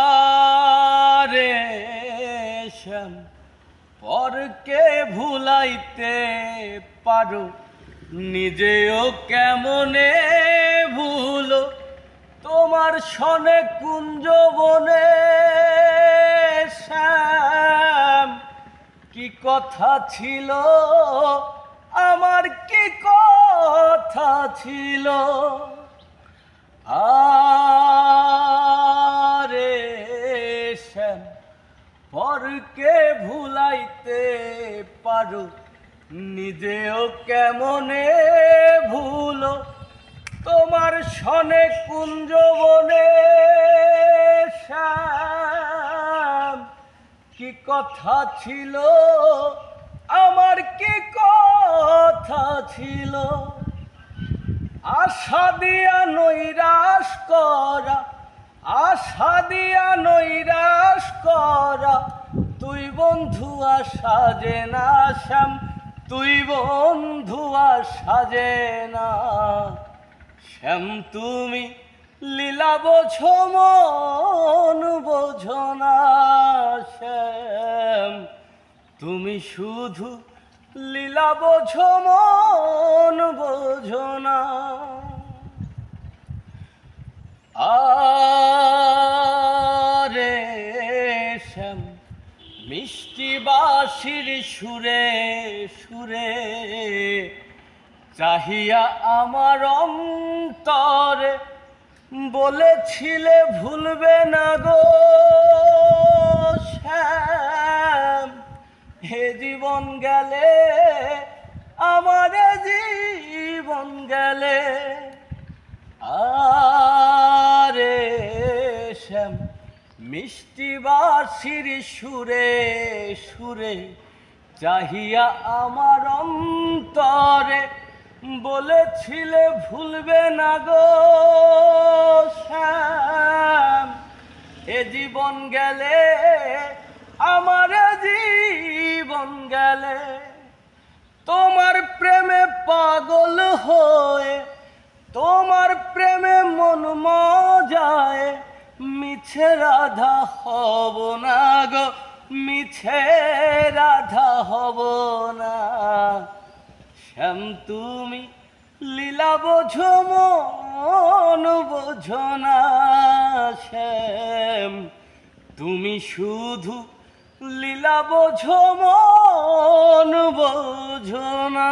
আরে শ্যাম, পরকে ভুলাইতে পারো, নিজেও কেমনে ভুলো। তোমার সনে কুঞ্জ বনে শ্যাম, কি কথা ছিল আমার, কি কথা ছিল। আরে শ্যাম, পরকে ভুলাইতে পারো, নিজেও কেমনে ভুলো। তোমার সনে কুঞ্জ বনে শ্যাম, কি কথা ছিল আমার, কি কথা ছিল। আশা দিয়া নৈরাশ করা, আশা দিয়া নৈরাশ করা, তুই বন্ধু আশা যে না শ্যাম, তুই বন্ধু আশা যে না। শ্যাম তুমি লীলা বোঝো মন বোঝো না, শ্যাম তুমি শুধু লীলা বোঝো মন বোঝো না। আরে শ্যাম, মিষ্টি বাঁশির সুরে সুরে চাহিয়া আমার অন্তরে বলেছিলে ভুলবে না গো শ্যাম। হে জীবন গেলে, আমার জীবন গেলে। আরে শ্যাম, মিষ্টি বাঁশির সুরে সুরে চাহিয়া আমার অন্তরে বলেছিলে ভুলবে না গো শ্যাম। এ জীবন গেলে, আমার জীবন গেলে। তোমার প্রেমে পাগল হয়ে, তোমার প্রেমে মন মজায়, মিছে রাধা হব না গো, মিছে রাধা হব না। শ্যাম তুমি লীলা বোঝো মন বোঝো না, শ্যাম তুমি শুধু লীলা বোঝো মন বোঝো না।